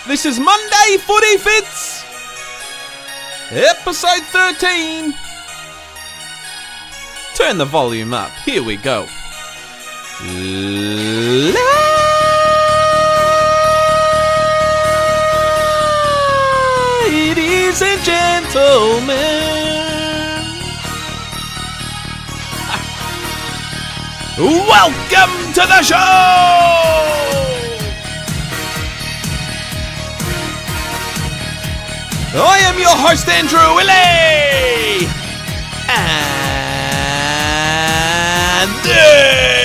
This is Monday Footy Fits, episode 13. Turn the volume up. Here we go. Ladies and gentlemen, welcome to the show! I am your host, Andrew Illy! And this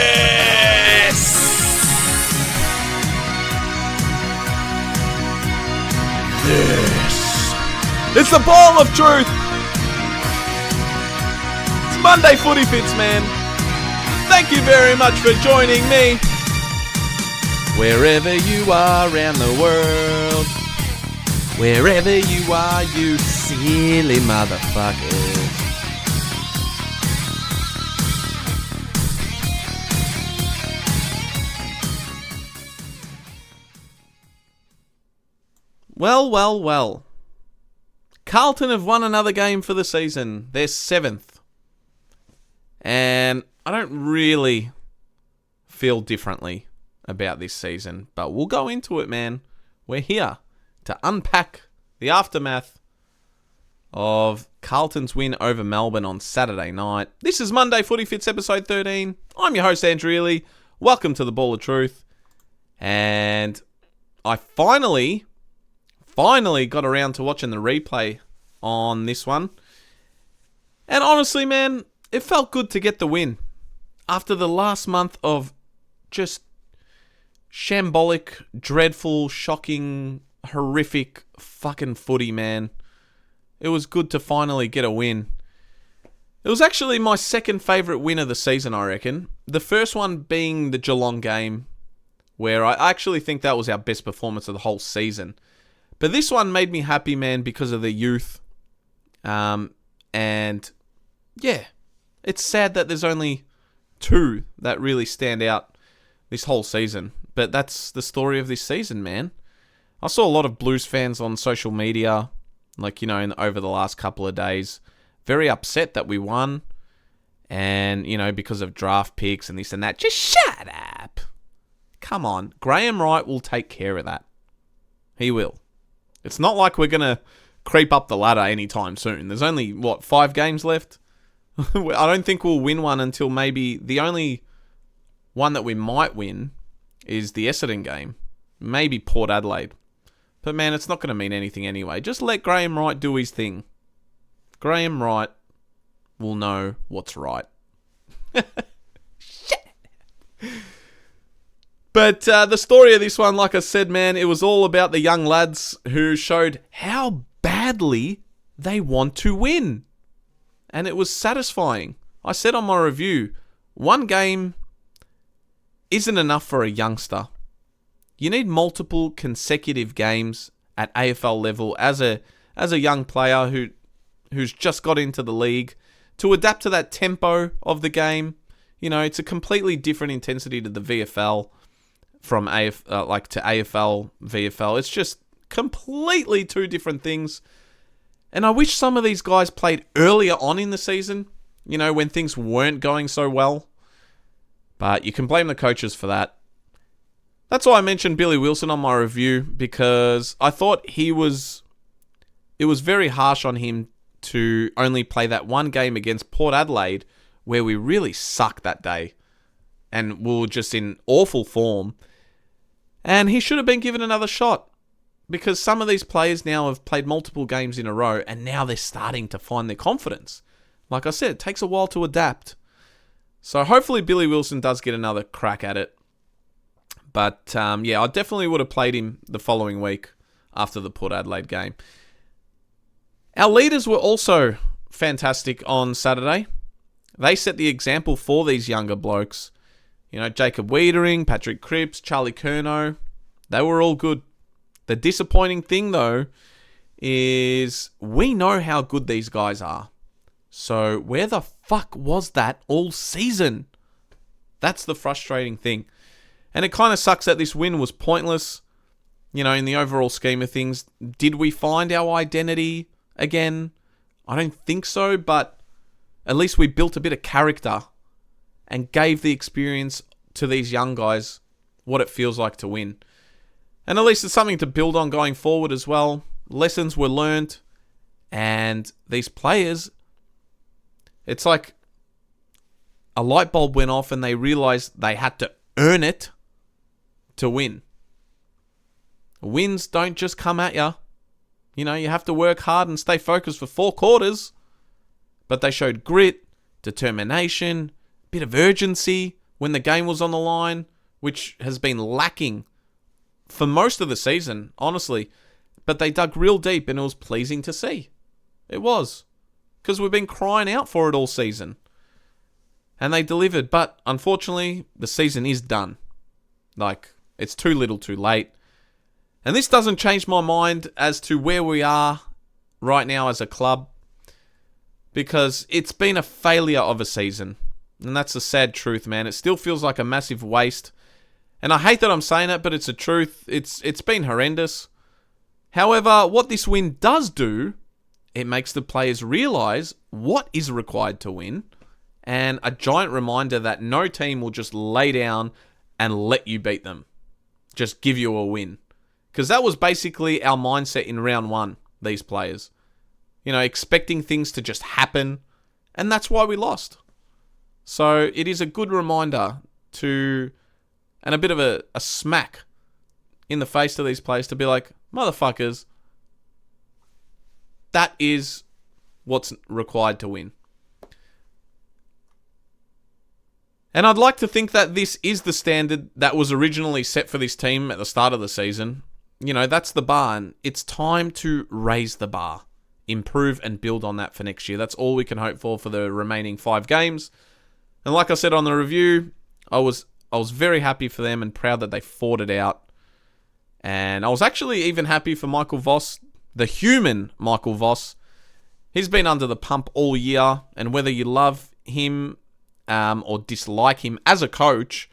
is the ball of truth. It's Monday Footy Fits, man. Thank you very much for joining me. Wherever you are around the world, wherever you are, you silly motherfuckers. Well. Carlton have won another game for the season. They're 7th. And I don't really feel differently about this season. But we'll go into it, man. We're here to unpack the aftermath of Carlton's win over Melbourne on Saturday night. This is Monday Footy Fits episode 13. I'm your host, Andrew Illy. Welcome to the Ball of Truth. And I finally got around to watching the replay on this one. And honestly, man, it felt good to get the win. After the last month of just shambolic, dreadful, shocking, horrific fucking footy, man. It was good to finally get a win. It was actually my second favourite win of the season, I reckon. The first one being the Geelong game, where I actually think that was our best performance of the whole season. But this one made me happy, man, because of the youth. And yeah, it's sad that there's only 2 that really stand out this whole season. But that's the story of this season, man. I saw a lot of Blues fans on social media, over the last couple of days, very upset that we won. And, because of draft picks and this and that. Just shut up. Come on. Graham Wright will take care of that. He will. It's not like we're going to creep up the ladder anytime soon. There's only, 5 games left? I don't think we'll win one until maybe the only one that we might win is the Essendon game. Maybe Port Adelaide. But man, it's not going to mean anything anyway. Just let Graham Wright do his thing. Graham Wright will know what's right. Shit. But the story of this one, like I said, man, it was all about the young lads who showed how badly they want to win. And it was satisfying. I said on my review, one game isn't enough for a youngster. You need multiple consecutive games at AFL level as a young player who's just got into the league to adapt to that tempo of the game. It's a completely different intensity to the VFL from to AFL, VFL. It's just completely 2 different things. And I wish some of these guys played earlier on in the season, when things weren't going so well. But you can blame the coaches for that. That's why I mentioned Billy Wilson on my review, because I thought it was very harsh on him to only play that one game against Port Adelaide, where we really sucked that day. And we were just in awful form. And he should have been given another shot. Because some of these players now have played multiple games in a row, and now they're starting to find their confidence. Like I said, it takes a while to adapt. So hopefully Billy Wilson does get another crack at it. But I definitely would have played him the following week after the Port Adelaide game. Our leaders were also fantastic on Saturday. They set the example for these younger blokes. Jacob Wiedering, Patrick Cripps, Charlie Curnow. They were all good. The disappointing thing, though, is we know how good these guys are. So where the fuck was that all season? That's the frustrating thing. And it kind of sucks that this win was pointless. in the overall scheme of things, did we find our identity again? I don't think so, but at least we built a bit of character and gave the experience to these young guys what it feels like to win. And at least it's something to build on going forward as well. Lessons were learned, and these players, it's like a light bulb went off and they realized they had to earn it to win. Wins don't just come at you. You have to work hard and stay focused for 4 quarters. But they showed grit, determination, a bit of urgency when the game was on the line, which has been lacking for most of the season, honestly. But they dug real deep and it was pleasing to see. It was. Because we've been crying out for it all season. And they delivered. But unfortunately, the season is done. It's too little too late. And this doesn't change my mind as to where we are right now as a club. Because it's been a failure of a season. And that's the sad truth, man. It still feels like a massive waste. And I hate that I'm saying it, but it's the truth. It's been horrendous. However, what this win does do, it makes the players realise what is required to win. And a giant reminder that no team will just lay down and let you beat them. Just give you a win. Because that was basically our mindset in round 1, these players. Expecting things to just happen. And that's why we lost. So it is a good reminder and a bit of a smack in the face to these players to be like, motherfuckers, that is what's required to win. And I'd like to think that this is the standard that was originally set for this team at the start of the season. That's the bar, and it's time to raise the bar, improve and build on that for next year. That's all we can hope for the remaining 5 games. And like I said on the review, I was very happy for them and proud that they fought it out. And I was actually even happy for Michael Voss, the human Michael Voss. He's been under the pump all year, and whether you love him or dislike him as a coach,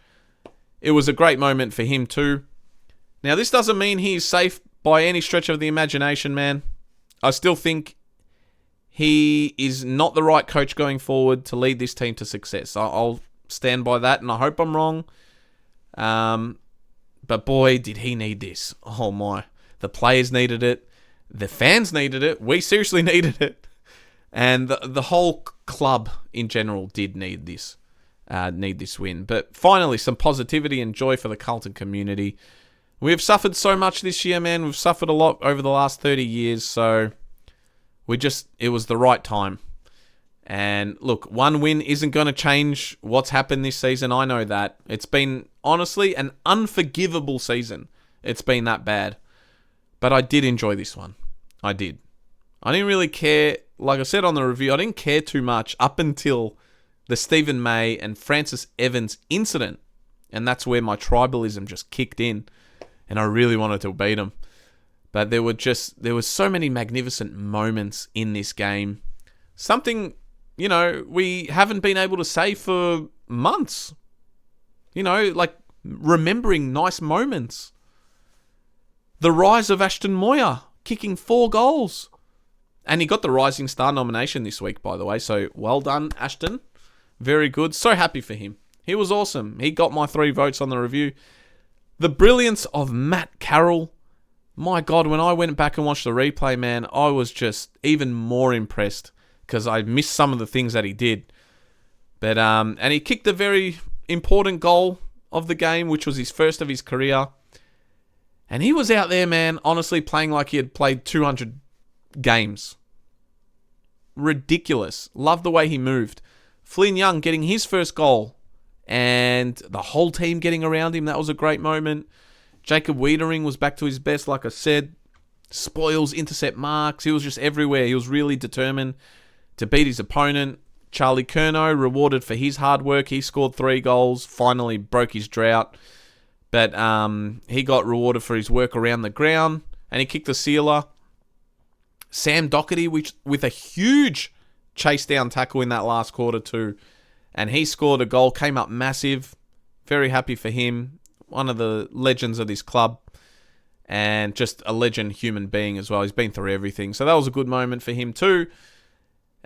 it was a great moment for him too. Now, this doesn't mean he's safe by any stretch of the imagination, man. I still think he is not the right coach going forward to lead this team to success. I'll stand by that, and I hope I'm wrong. But boy, did he need this. Oh my. The players needed it. The fans needed it. We seriously needed it. And the whole club in general did need this win. But finally, some positivity and joy for the Carlton community. We have suffered so much this year, man. We've suffered a lot over the last 30 years. So it was the right time. And look, one win isn't going to change what's happened this season. I know that. It's been, honestly, an unforgivable season. It's been that bad. But I did enjoy this one. I did. I didn't really care. Like I said on the review, I didn't care too much up until the Stephen May and Francis Evans incident. And that's where my tribalism just kicked in. And I really wanted to beat them. But there were so many magnificent moments in this game. Something, we haven't been able to say for months. Like remembering nice moments. The rise of Ashton Moyer, kicking 4 goals. And he got the Rising Star nomination this week, by the way. So well done, Ashton. Very good. So happy for him. He was awesome. He got my 3 votes on the review. The brilliance of Matt Carroll. My God, when I went back and watched the replay, man, I was just even more impressed because I missed some of the things that he did. But and he kicked a very important goal of the game, which was his first of his career. And he was out there, man, honestly playing like he had played 200 games. Ridiculous. Love the way he moved. Flynn Young getting his first goal. And the whole team getting around him. That was a great moment. Jacob Wiedering was back to his best, like I said. Spoils, intercept marks. He was just everywhere. He was really determined to beat his opponent. Charlie Curnow, rewarded for his hard work. He scored 3 goals. Finally broke his drought. But he got rewarded for his work around the ground. And he kicked the sealer. Sam Doherty, with a huge chase down tackle in that last quarter too. And he scored a goal, came up massive. Very happy for him. One of the legends of this club. and just a legend human being as well. He's been through everything. So that was a good moment for him too.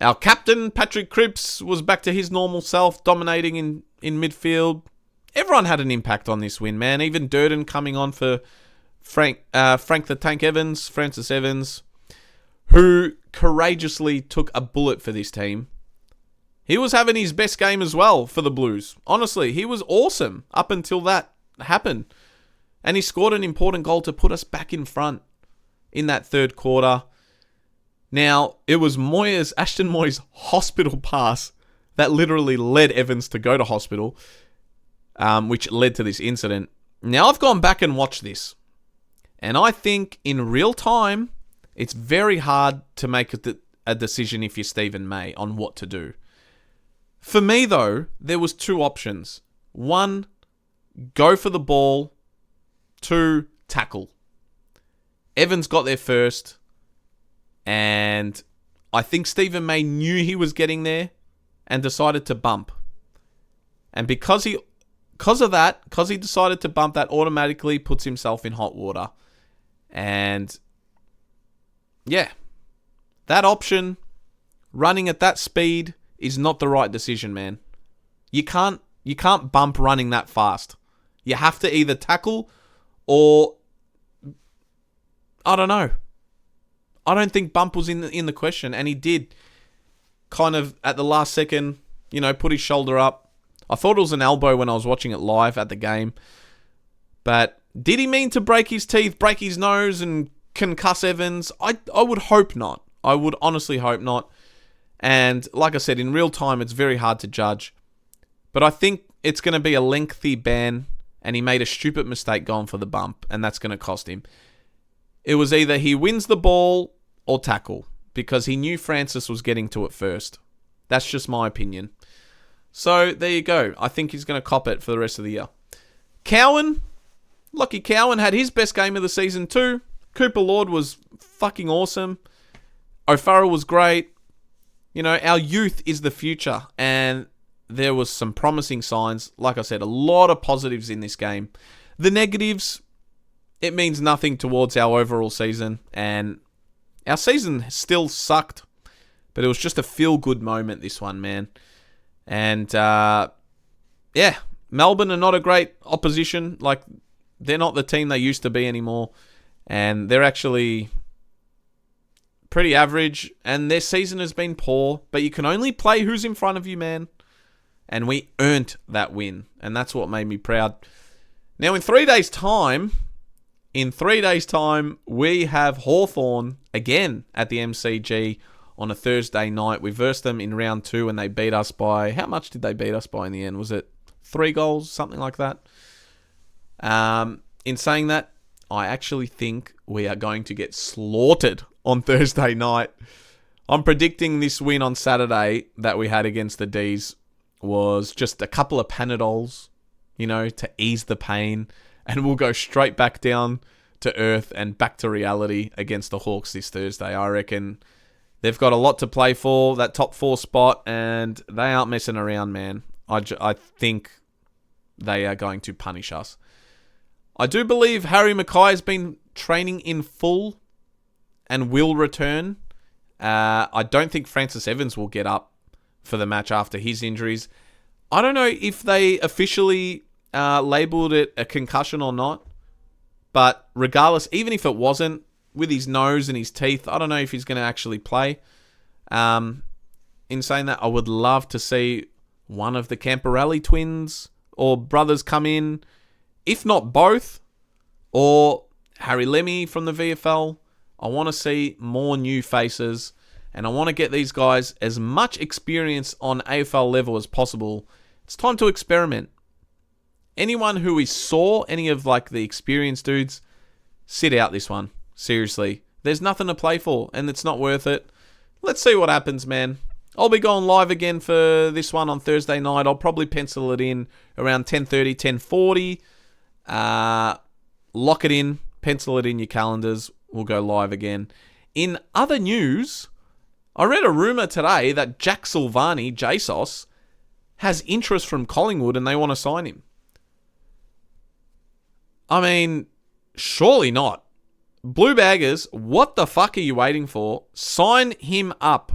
Our captain, Patrick Cripps, was back to his normal self, dominating in midfield. Everyone had an impact on this win, man. Even Durden coming on for Frank the Tank Evans, Francis Evans, who courageously took a bullet for this team. He was having his best game as well for the Blues. Honestly, he was awesome up until that happened. And he scored an important goal to put us back in front in that third quarter. Now, it was Ashton Moyes' hospital pass that literally led Evans to go to hospital, which led to this incident. Now, I've gone back and watched this. And I think in real time, it's very hard to make a decision if you're Stephen May on what to do. For me, though, there was two options. One, go for the ball. Two, tackle. Evans got there first. And I think Stephen May knew he was getting there and decided to bump. And because he decided to bump, that automatically puts himself in hot water. And yeah, that option, running at that speed, is not the right decision, man. You can't bump running that fast. You have to either tackle or, I don't know. I don't think bump was in the question, and he did kind of at the last second, put his shoulder up. I thought it was an elbow when I was watching it live at the game. But did he mean to break his teeth, break his nose, and concuss Evans? I would hope not. I would honestly hope not. And like I said, in real time, it's very hard to judge. But I think it's going to be a lengthy ban, and he made a stupid mistake going for the bump, and that's going to cost him. It was either he wins the ball or tackle, because he knew Francis was getting to it first. That's just my opinion. So there you go. I think he's going to cop it for the rest of the year. Lockie Cowan had his best game of the season too. Cooper Lord was fucking awesome. O'Farrell was great. Our youth is the future, and there was some promising signs. Like I said, a lot of positives in this game. The negatives, it means nothing towards our overall season, and our season still sucked, but it was just a feel-good moment, this one, man. And, Melbourne are not a great opposition. Like, they're not the team they used to be anymore, and they're actually pretty average, and their season has been poor, but you can only play who's in front of you, man. And we earned that win, and that's what made me proud. Now, in 3 days' time, we have Hawthorn again at the MCG on a Thursday night. We versed them in round 2, and they beat us by... How much did they beat us by in the end? Was it 3 goals? Something like that. In saying that, I actually think we are going to get slaughtered on Thursday night. I'm predicting this win on Saturday that we had against the Dees was just a couple of Panadols, to ease the pain, and we'll go straight back down to earth and back to reality against the Hawks this Thursday. I reckon they've got a lot to play for, that top 4 spot, and they aren't messing around, man. I think they are going to punish us. I do believe Harry Mackay has been training in full and will return. I don't think Francis Evans will get up for the match after his injuries. I don't know if they officially labelled it a concussion or not. But regardless, even if it wasn't, with his nose and his teeth, I don't know if he's going to actually play. In saying that, I would love to see one of the Camporelli twins or brothers come in. If not both, or Harry Lemmy from the VFL. I want to see more new faces, and I want to get these guys as much experience on AFL level as possible. It's time to experiment. Anyone who is sore, any of the experienced dudes, sit out this one. Seriously. There's nothing to play for, and it's not worth it. Let's see what happens, man. I'll be going live again for this one on Thursday night. I'll probably pencil it in around 10:30, 10:40. Lock it in. Pencil it in your calendars. We'll go live again. In other news, I read a rumour today that Jack Silvani, JSOS, has interest from Collingwood and they want to sign him. I mean, surely not. Blue Baggers, what the fuck are you waiting for? Sign him up.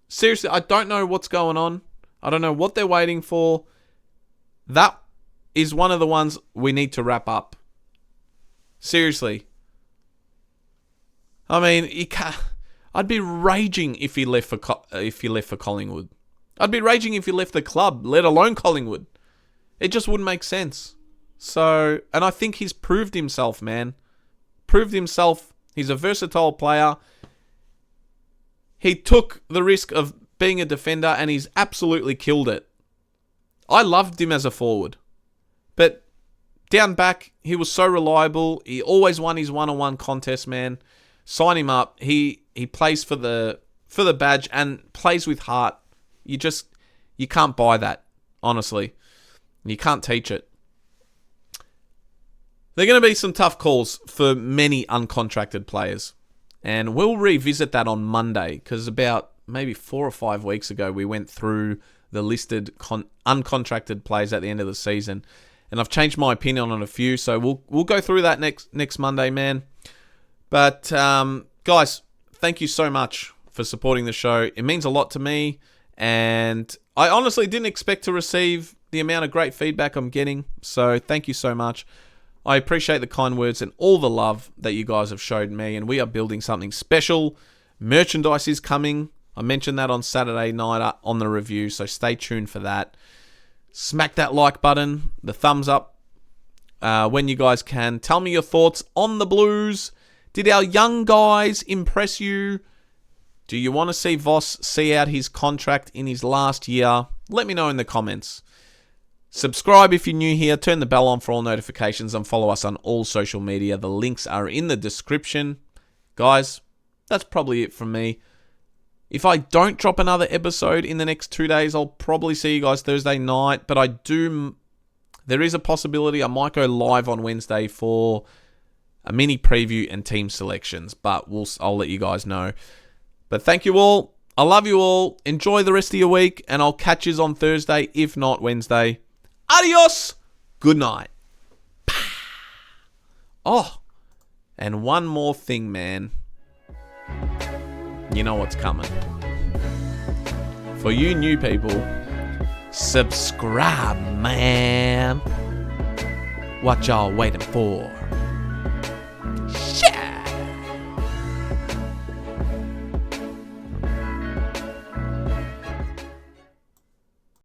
Seriously, I don't know what's going on. I don't know what they're waiting for. That is one of the ones we need to wrap up. Seriously. I mean, I'd be raging if he left for Collingwood. I'd be raging if he left the club, let alone Collingwood. It just wouldn't make sense. So, and I think he's proved himself, man. Proved himself. He's a versatile player. He took the risk of being a defender and he's absolutely killed it. I loved him as a forward. But down back, he was so reliable. He always won his one-on-one contest, man. Sign him up. He plays for the badge and plays with heart. You can't buy that, honestly. You can't teach it. There are going to be some tough calls for many uncontracted players. And we'll revisit that on Monday, because about maybe 4 or 5 weeks ago, we went through the listed uncontracted players at the end of the season. And I've changed my opinion on a few, so we'll go through that next Monday, man. But, guys, thank you so much for supporting the show. It means a lot to me, and I honestly didn't expect to receive the amount of great feedback I'm getting, so thank you so much. I appreciate the kind words and all the love that you guys have showed me, and we are building something special. Merchandise is coming. I mentioned that on Saturday night on the review, so stay tuned for that. Smack that like button, the thumbs up when you guys can. Tell me your thoughts on the Blues. Did our young guys impress you? Do you want to see Voss see out his contract in his last year? Let me know in the comments. Subscribe if you're new here, turn the bell on for all notifications, and follow us on all social media. The links are in the description. Guys, that's probably it from me. If I don't drop another episode in the next 2 days, I'll probably see you guys Thursday night, but there is a possibility I might go live on Wednesday for a mini preview and team selections, but I'll let you guys know. But thank you all. I love you all. Enjoy the rest of your week, and I'll catch you on Thursday, if not Wednesday. Adios. Good night. Oh, and one more thing, man. You know what's coming. For you new people, subscribe, man. What y'all waiting for?